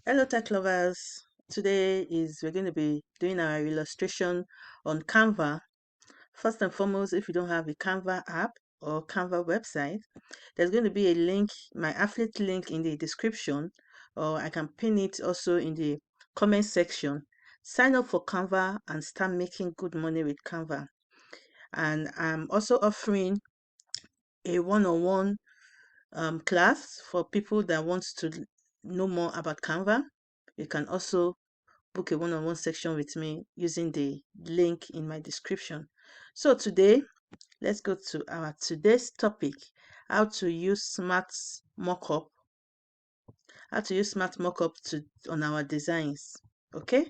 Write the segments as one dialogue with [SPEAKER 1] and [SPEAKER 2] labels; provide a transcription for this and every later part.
[SPEAKER 1] Hello tech lovers. We're going to be doing our illustration on Canva. First and foremost, if you don't have a Canva app or Canva website, there's going to be a link, my affiliate link in the description, or I can pin it also in the comment section. Sign up for Canva and start making good money with Canva. And I'm also offering a one-on-one class for people that wants to know more about Canva. You can also book a one-on-one section with me using the link in my description. So today, let's go to our today's topic, how to use Smartmockup, on our designs. Okay,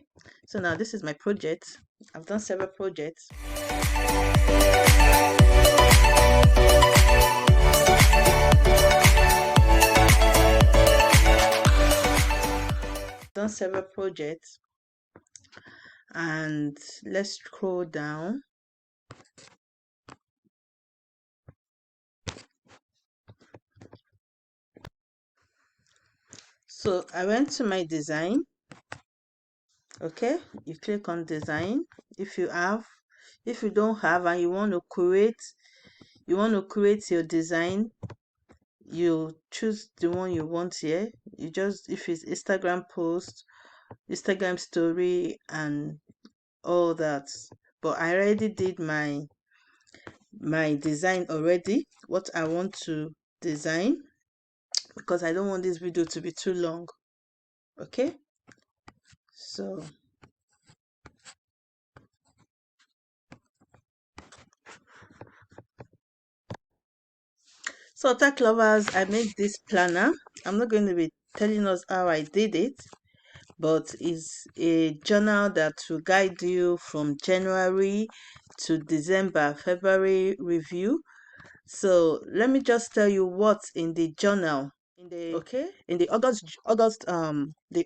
[SPEAKER 1] so now this is my project. I've done several projects. And let's scroll down. So I went to my design. Okay, you click on design. If you don't have, and you want to create your design, you choose the one you want here. You just, if it's Instagram post, Instagram story, and all that. But I already did my design already, what I want to design, because I don't want this video to be too long. Okay, so tech lovers, I made this planner. I'm not going to be telling us how I did it, but it's a journal that will guide you from January to December, February review. So let me just tell you what's in the journal. In the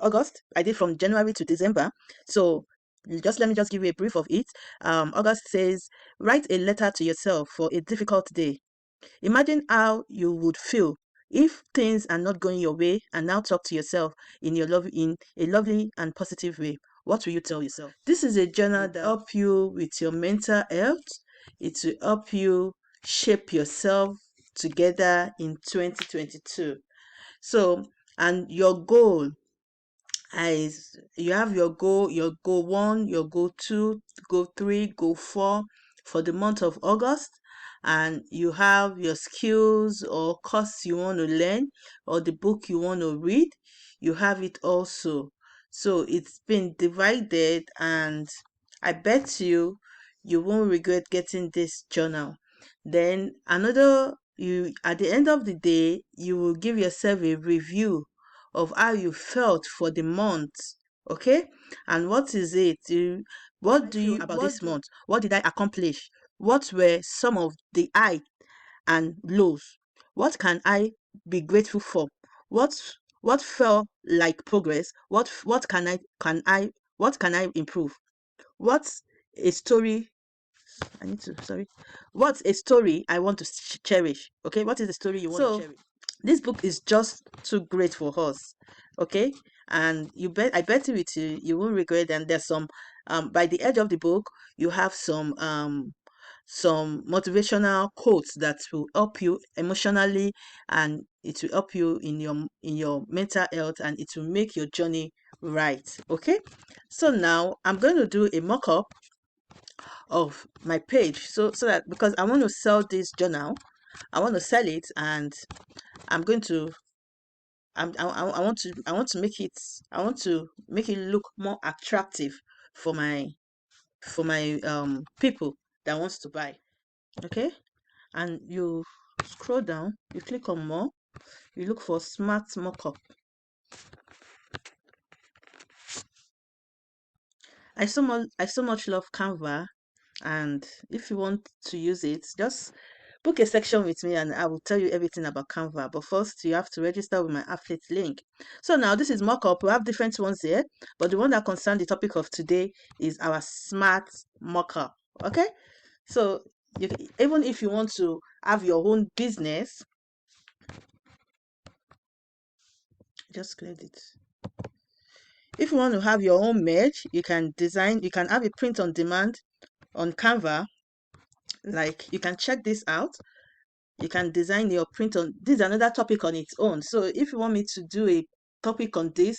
[SPEAKER 1] August, I did from January to December. So let me just give you a brief of it. August says, write a letter to yourself for a difficult day. Imagine how you would feel if things are not going your way, and now talk to yourself in a lovely and positive way. What will you tell yourself? This is a journal that help you with your mental health. It will help you shape yourself together in 2022. So, and your goal is, you have your goal 1, your goal 2, goal 3, goal 4 for the month of August, and you have your skills or course you want to learn, or the book you want to read. You have it also. So it's been divided, and I bet you won't regret getting this journal. Then at the end of the day, you will give yourself a review of how you felt for the month. Okay, and what is it? What do you about this month? What did I accomplish? What were some of the high and lows? What can I be grateful for? What felt like progress? What can I improve? What's a story I need to sorry. What's a story I want to cherish? Okay, what is the story you want to cherish? This book is just too great for us. Okay, and I bet you you won't regret. And there's some by the edge of the book, you have some motivational quotes that will help you emotionally, and it will help you in your mental health, and it will make your journey right. Okay, so now I'm going to do a mock-up of my page, so that, because I want to sell this journal, I want to sell it, and I'm going to I want to make it, look more attractive for my people that wants to buy. Okay, and you scroll down, you click on more, you look for Smartmockup. I so much love Canva, and if you want to use it, just book a section with me and I will tell you everything about Canva. But first, you have to register with my affiliate link. So now this is Mockup. We have different ones here, but the one that concerns the topic of today is our Smart Mockup. Okay, so even if you want to have your own business, just click it. If you want to have your own merch, you can have a print on demand on Canva. Like, you can check this out. You can design your print on this is another topic on its own. So if you want me to do a topic on this,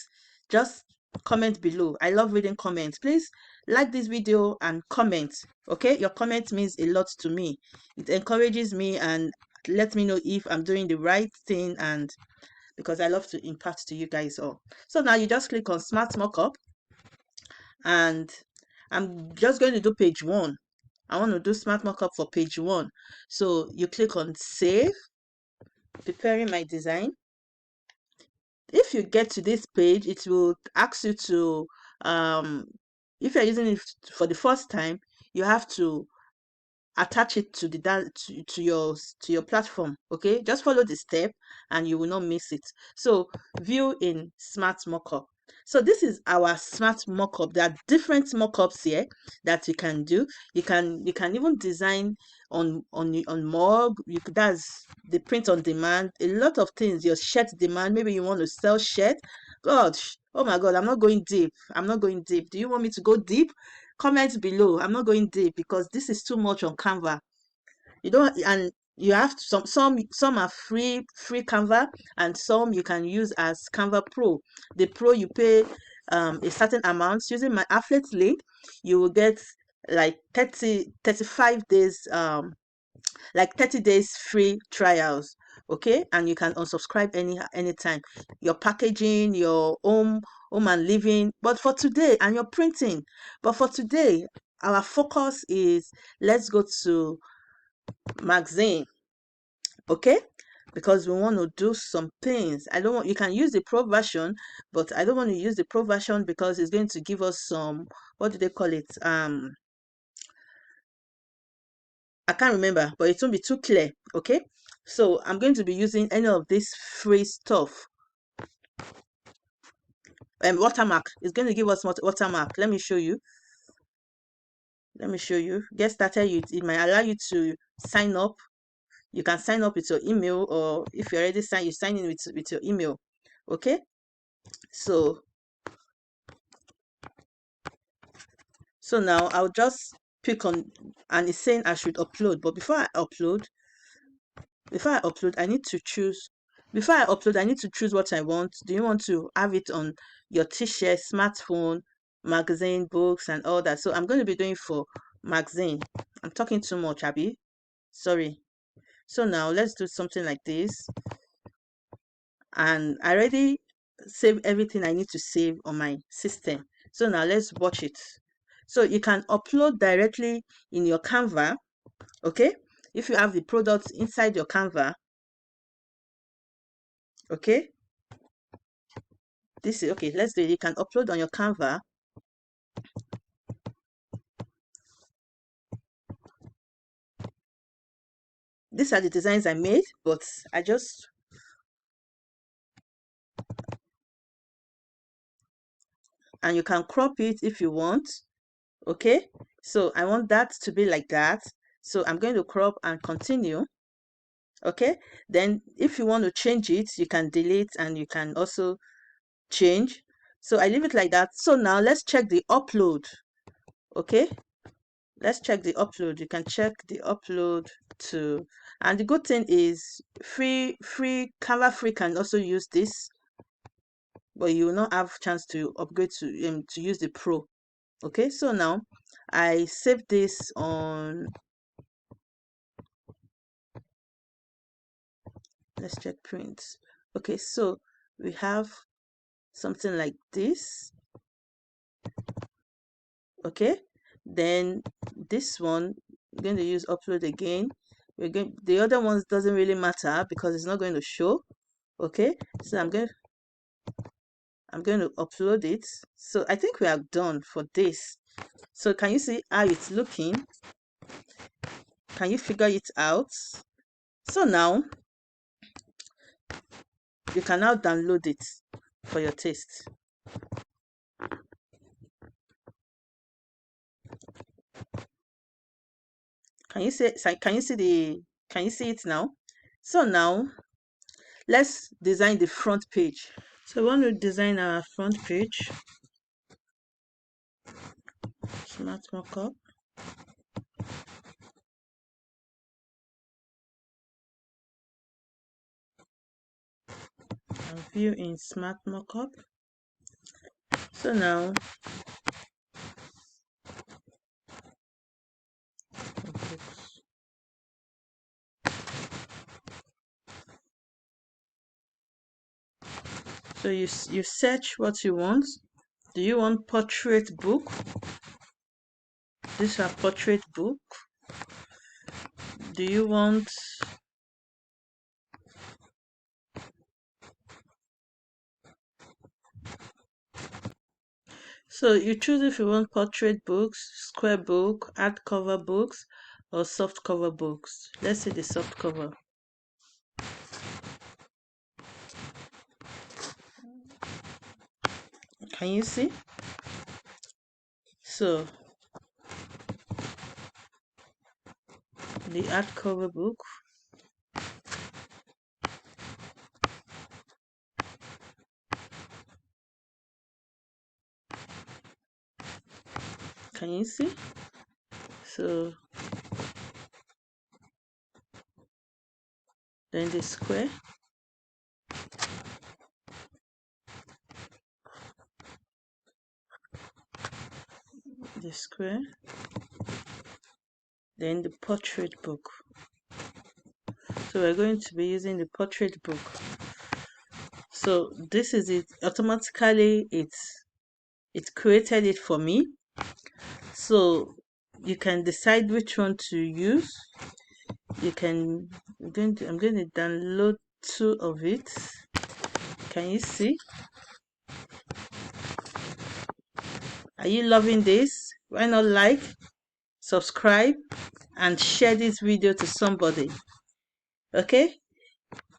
[SPEAKER 1] just comment below. I love reading comments. Please like this video and comment. Okay, your comment means a lot to me. It encourages me and lets me know if I'm doing the right thing, and because I love to impart to you guys all. So now you just click on Smart Mockup, and I'm just going to do page 1. I want to do Smart Mockup for page 1. So you click on Save, preparing my design. If you get to this page, it will ask you to, if you're using it for the first time, you have to attach it to the to your platform. Okay, just follow the step and you will not miss it. So view in Smart Mockup. So this is our Smart Mockup. There are different mockups here that you can do. You can even design on mug. That's the print on demand. A lot of things. Your shirt demand. Maybe you want to sell shirt. God, oh my God, I'm not going deep. I'm not going deep. Do you want me to go deep? Comment below. I'm not going deep because this is too much on Canva. You don't, and you have to, some are free Canva, and some you can use as Canva Pro. The Pro, you pay a certain amount. Using my affiliate link, you will get like 35 days, like 30 days free trials. Okay, and you can unsubscribe anytime. Your packaging, your home and living, but for today, and your printing, but for today, our focus is, let's go to magazine. Okay, because we want to do some things. I don't want, you can use the pro version, but I don't want to use the pro version because it's going to give us some, what do they call it, I can't remember, but it won't be too clear. Okay, so I'm going to be using any of this free stuff. Watermark is going to give us watermark. Let me show you. Get started. It might allow you to sign up. You can sign up with your email, or if you already you sign in with your email. Okay, so now I'll just pick on, and it's saying I should upload. But before I upload, I need to choose. Before I upload, I need to choose what I want. Do you want to have it on your t-shirt, smartphone, magazine, books, and all that? So I'm going to be doing for magazine. I'm talking too much, Abby. Sorry. So now let's do something like this. And I already saved everything I need to save on my system. So now let's watch it. So you can upload directly in your Canva. Okay, if you have the products inside your Canva. Okay, this is okay. Let's do it. You can upload on your Canva. These are the designs I made, but I just, and you can crop it if you want. Okay, so I want that to be like that, so I'm going to crop and continue. Okay, then if you want to change it, you can delete, and you can also change. So I leave it like that. So now let's check the upload. Okay, let's check the upload. You can check the upload to, and the good thing is free Canva free can also use this, but you will not have chance to upgrade to use the pro. Okay, so now I save this on, let's check print. Okay, so we have something like this. Okay, then this one we're going to use upload again. The other ones doesn't really matter because it's not going to show. Okay, so I'm going to upload it. So I think we are done for this. So can you see how it's looking? Can you figure it out? So now you can now download it for your taste. Can you see it now? So now let's design the front page. So we want to design our front page. Smart Mockup. And view in Smart Mockup. So now, so you search what you want. Do you want portrait book? This is a portrait book. Do you want so you choose if you want portrait books, square book, hardcover books, or soft cover books. Let's say the soft cover. Can you see? So the hardcover book. Can you see? So then the square. The square. Then the portrait book. So we're going to be using the portrait book. So this is it. Automatically it created it for me. So you can decide which one to use. You can I'm going to download 2 of it. Can you see? Are you loving this? Why not like, subscribe, and share this video to somebody? Okay?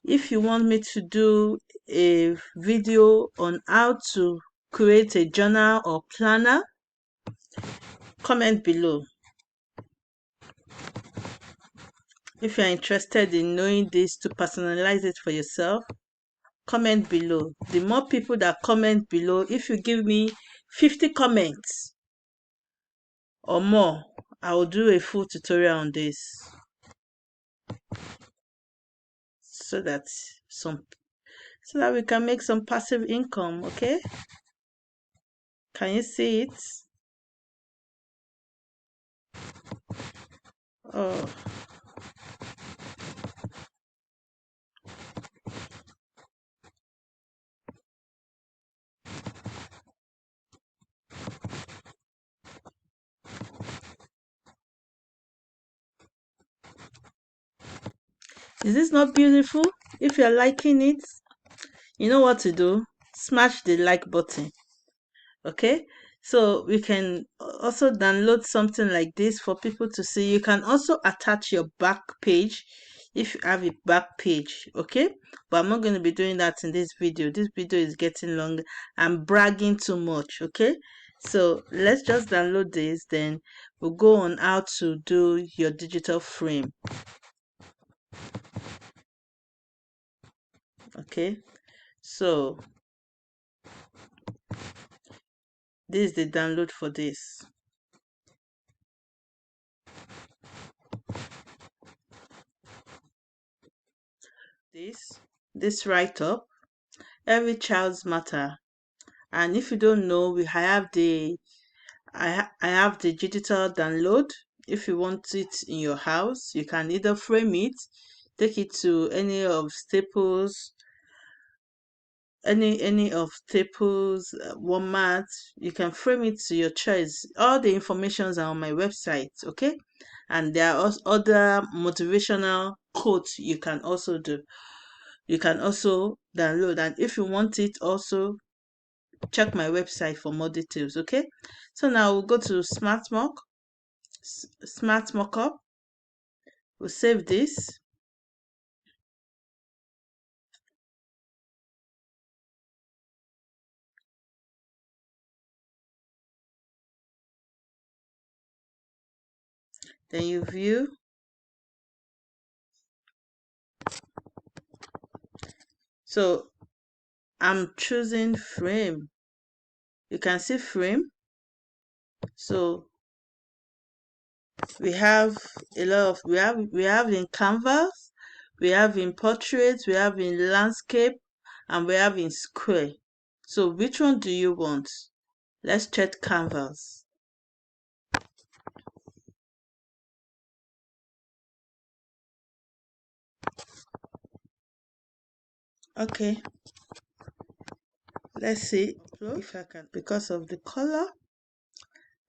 [SPEAKER 1] If you want me to do a video on how to create a journal or planner, comment below. If you're interested in knowing this to personalize it for yourself, comment below. The more people that comment below, if you give me 50 comments or more, I will do a full tutorial on this so that we can make some passive income. Okay, can you see it? Oh, is this not beautiful? If you're liking it, you know what to do. Smash the like button. Okay, so we can also download something like this for people to see. You can also attach your back page if you have a back page. Okay, but I'm not going to be doing that in this video. This video is getting long. I'm bragging too much. Okay, so let's just download this, then we'll go on how to do your digital frame. Okay, so this is the download for this. This write-up, every child's matter. And if you don't know, I have the digital download. If you want it in your house, you can either frame it, take it to any of Staples, Walmart. You can frame it to your choice. All the informations are on my website. Okay, and there are also other motivational quotes you can also do. You can also download, and if you want it also, check my website for more details. Okay, so now we'll go to Smartmockup. We'll save this. Then you view. So I'm choosing frame. You can see frame. So we have a lot of we have in canvas, we have in portrait, we have in landscape, and we have in square. So which one do you want? Let's check canvas. Okay, let's see if I can, because of the color.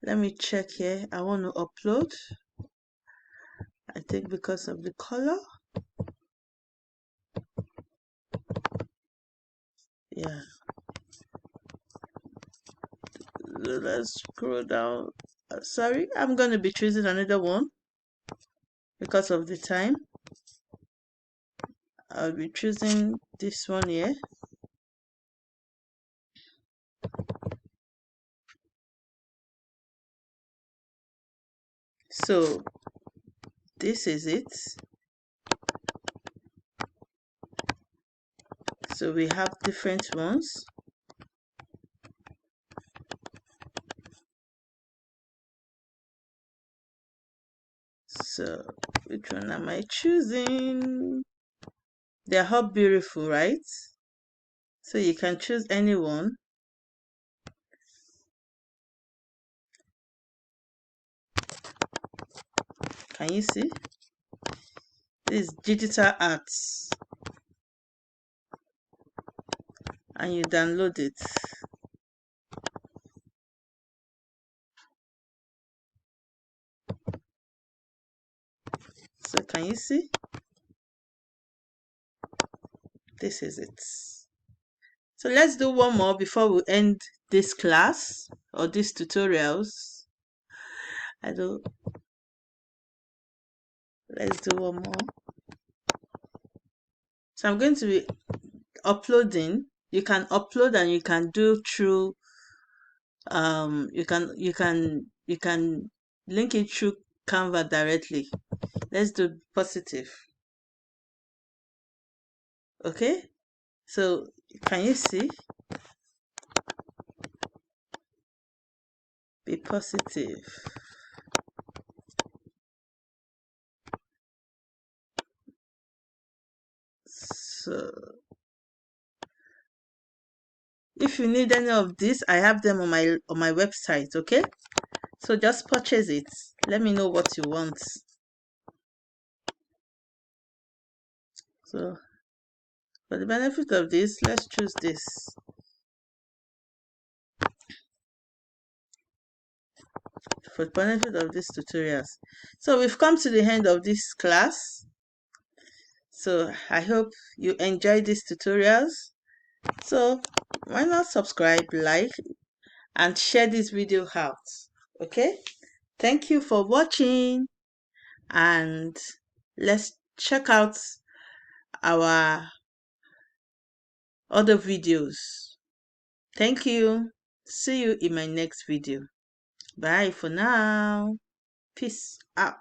[SPEAKER 1] Let me check here. I want to upload. I think because of the color. Yeah. Let's scroll down. Sorry, I'm going to be choosing another one because of the time. I'll be choosing this one here. So this is it. So we have different ones. So which one am I choosing? They're all beautiful, right? So you can choose any one. Can you see? This is digital arts. And you download it. So can you see? This is it. So let's do one more before we end this class or these tutorials. Let's do one more. So I'm going to be uploading. You can upload and you can do through you can link it through Canva directly. Let's do positive. Okay, so can you see? Be positive. So if you need any of this, I have them on my website. Okay, so just purchase it. Let me know what you want. So for the benefit of this, let's choose this. For the benefit of these tutorials. So we've come to the end of this class. So I hope you enjoyed these tutorials. So why not subscribe, like, and share this video out. Okay, thank you for watching, and let's check out our other videos. Thank you. See you in my next video. Bye for now. Peace out.